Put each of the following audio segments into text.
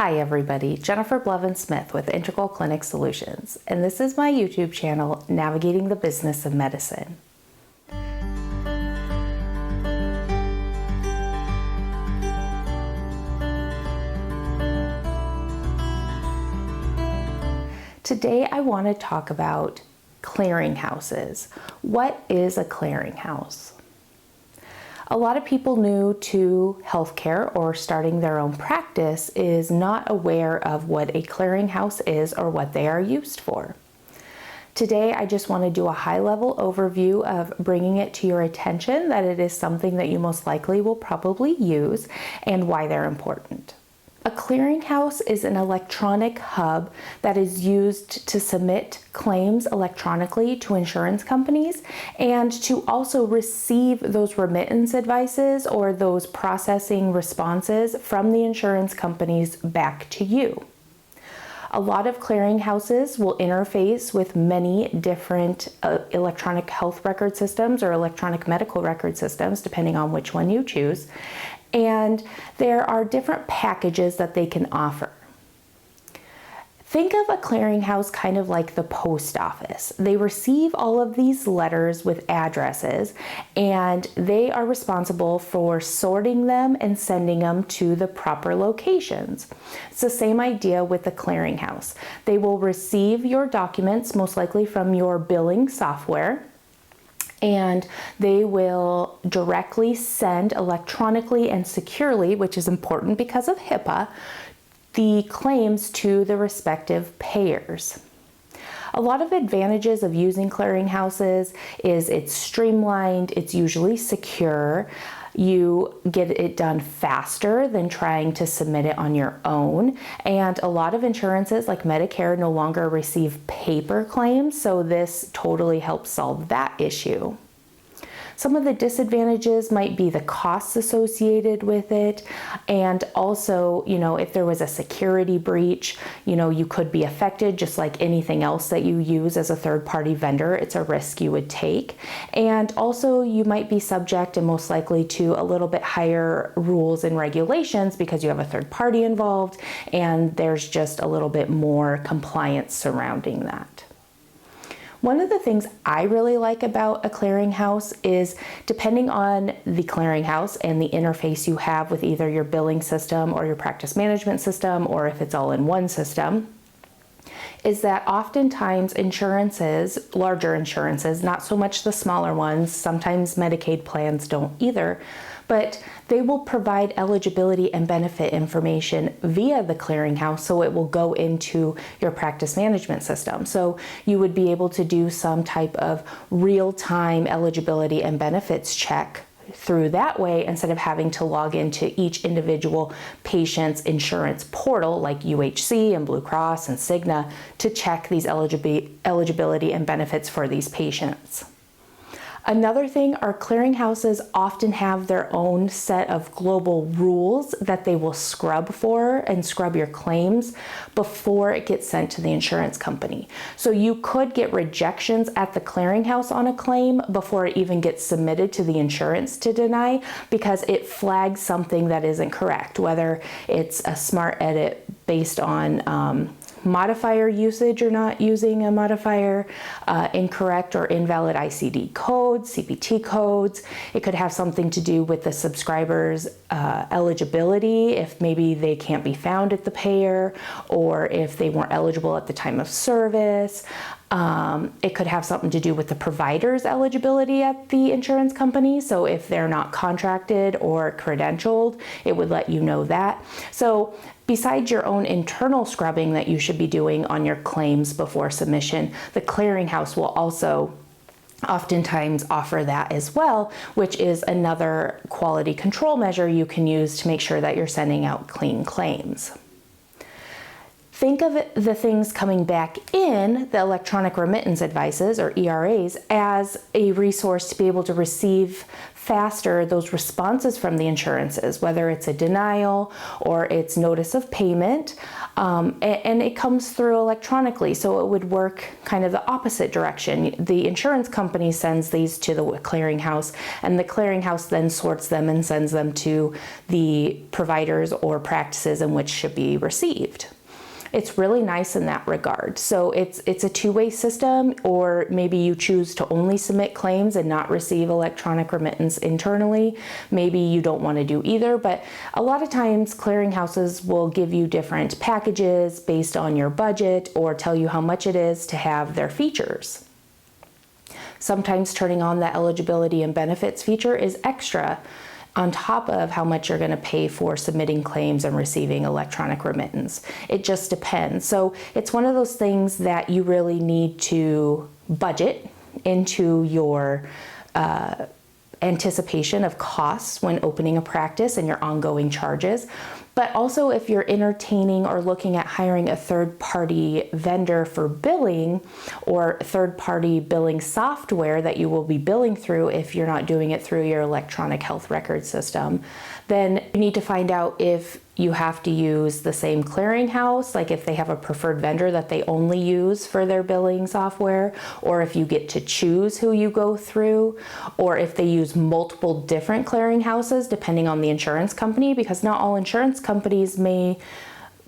Hi everybody, Jennifer Blevin-Smith with Integral Clinic Solutions, and this is my YouTube channel, Navigating the Business of Medicine. Today I want to talk about clearinghouses. What is a clearinghouse? A lot of people new to healthcare or starting their own practice is not aware of what a clearinghouse is or what they are used for. Today, I just want to do a high-level overview of bringing it to your attention that it is something that you most likely will probably use and why they're important. A clearinghouse is an electronic hub that is used to submit claims electronically to insurance companies and to also receive those remittance advices or those processing responses from the insurance companies back to you. A lot of clearinghouses will interface with many different electronic health record systems or electronic medical record systems, depending on which one you choose. And there are different packages that they can offer. Think of a clearinghouse kind of like the post office. They receive all of these letters with addresses, and they are responsible for sorting them and sending them to the proper locations. It's the same idea with the clearinghouse. They will receive your documents, most likely from your billing software, and they will directly send electronically and securely, which is important because of HIPAA, the claims to the respective payers. A lot of advantages of using clearinghouses is it's streamlined, it's usually secure, you get it done faster than trying to submit it on your own, and a lot of insurances like Medicare no longer receive paper claims, so this totally helps solve that issue. Some of the disadvantages might be the costs associated with it, and also, if there was a security breach, you could be affected just like anything else that you use as a third-party vendor. It's a risk you would take. And also, you might be subject and most likely to a little bit higher rules and regulations because you have a third party involved, and there's just a little bit more compliance surrounding that. One of the things I really like about a clearinghouse is, depending on the clearinghouse and the interface you have with either your billing system or your practice management system, or if it's all in one system, is that oftentimes insurances, larger insurances, not so much the smaller ones, sometimes Medicaid plans don't either, but they will provide eligibility and benefit information via the clearinghouse, so it will go into your practice management system. So you would be able to do some type of real-time eligibility and benefits check through that way, instead of having to log into each individual patient's insurance portal like UHC and Blue Cross and Cigna to check these eligibility and benefits for these patients. Another thing, our clearinghouses often have their own set of global rules that they will scrub for and scrub your claims before it gets sent to the insurance company. So you could get rejections at the clearinghouse on a claim before it even gets submitted to the insurance to deny, because it flags something that isn't correct, whether it's a smart edit based on modifier usage or not using a modifier, incorrect or invalid ICD codes, CPT codes. It could have something to do with the subscriber's eligibility, if maybe they can't be found at the payer, or if they weren't eligible at the time of service. It could have something to do with the provider's eligibility at the insurance company. So if they're not contracted or credentialed, it would let you know that. So besides your own internal scrubbing that you should be doing on your claims before submission, the clearinghouse will also oftentimes offer that as well, which is another quality control measure you can use to make sure that you're sending out clean claims. Think of the things coming back in, the electronic remittance advices or ERAs, as a resource to be able to receive faster those responses from the insurances, whether it's a denial or it's notice of payment, and it comes through electronically. So it would work kind of the opposite direction. The insurance company sends these to the clearinghouse, and the clearinghouse then sorts them and sends them to the providers or practices in which should be received. It's really nice in that regard. So it's a two-way system, or maybe you choose to only submit claims and not receive electronic remittance internally. Maybe you don't want to do either, but a lot of times clearinghouses will give you different packages based on your budget or tell you how much it is to have their features. Sometimes turning on the eligibility and benefits feature is extra on top of how much you're going to pay for submitting claims and receiving electronic remittance. It just depends. So it's one of those things that you really need to budget into your anticipation of costs when opening a practice and your ongoing charges. But also, if you're entertaining or looking at hiring a third-party vendor for billing, or third-party billing software that you will be billing through if you're not doing it through your electronic health record system, then you need to find out if you have to use the same clearinghouse, like if they have a preferred vendor that they only use for their billing software, or if you get to choose who you go through, or if they use multiple different clearinghouses depending on the insurance company, because not all insurance companies may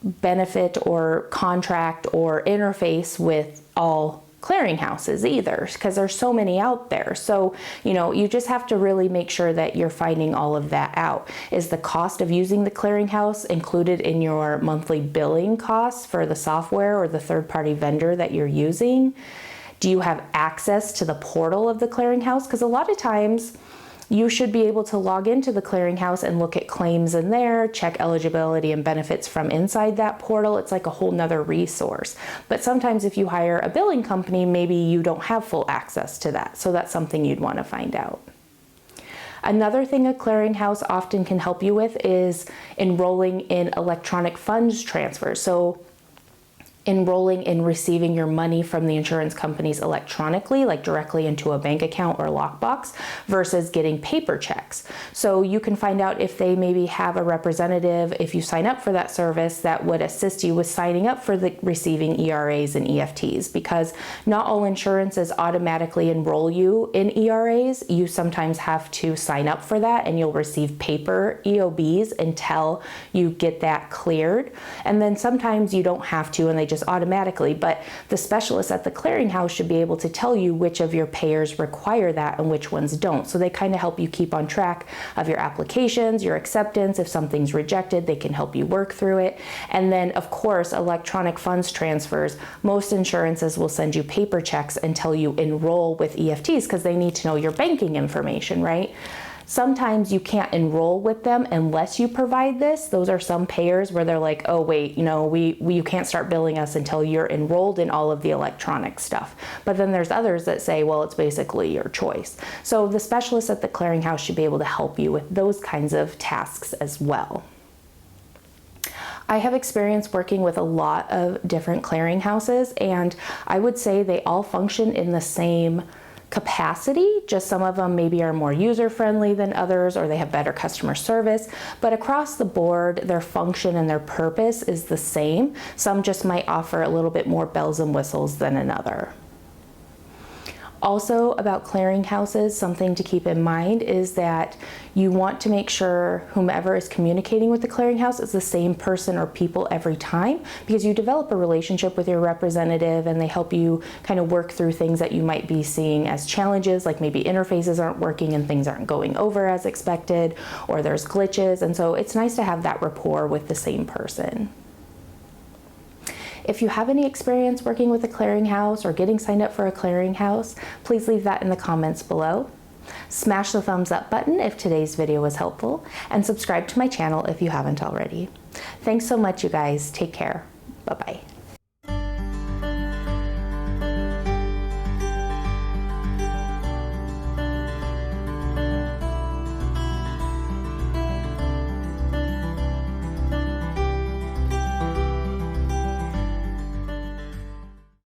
benefit or contract or interface with all clearinghouses either, because there's so many out there. So, you just have to really make sure that you're finding all of that out. Is the cost of using the clearinghouse included in your monthly billing costs for the software or the third-party vendor that you're using? Do you have access to the portal of the clearinghouse? Because a lot of times you should be able to log into the clearinghouse and look at claims in there, check eligibility and benefits from inside that portal. It's like a whole nother resource. But sometimes if you hire a billing company, maybe you don't have full access to that. So that's something you'd want to find out. Another thing a clearinghouse often can help you with is enrolling in electronic funds transfers. So enrolling in receiving your money from the insurance companies electronically, like directly into a bank account or lockbox, versus getting paper checks. So you can find out if they maybe have a representative, if you sign up for that service, that would assist you with signing up for the receiving ERAs and EFTs, because not all insurances automatically enroll you in ERAs. You sometimes have to sign up for that, and you'll receive paper EOBs until you get that cleared. And then sometimes you don't have to, and they just automatically, but the specialists at the clearinghouse should be able to tell you which of your payers require that and which ones don't. So they kind of help you keep on track of your applications, your acceptance. If something's rejected, they can help you work through it. And then, of course, electronic funds transfers. Most insurances will send you paper checks until you enroll with EFTs, because they need to know your banking information, right? Sometimes you can't enroll with them unless you provide this. Those are some payers where they're like, oh wait, you can't start billing us until you're enrolled in all of the electronic stuff. But then there's others that say, well, it's basically your choice. So the specialists at the clearinghouse should be able to help you with those kinds of tasks as well. I have experience working with a lot of different clearinghouses, and I would say they all function in the same capacity. Just some of them maybe are more user-friendly than others, or they have better customer service, but across the board, their function and their purpose is the same. Some just might offer a little bit more bells and whistles than another. Also, about clearinghouses, something to keep in mind is that you want to make sure whomever is communicating with the clearinghouse is the same person or people every time, because you develop a relationship with your representative and they help you kind of work through things that you might be seeing as challenges, like maybe interfaces aren't working and things aren't going over as expected, or there's glitches. And so it's nice to have that rapport with the same person. If you have any experience working with a clearinghouse or getting signed up for a clearinghouse, please leave that in the comments below. Smash the thumbs up button if today's video was helpful, and subscribe to my channel if you haven't already. Thanks so much, you guys. Take care. Bye-bye.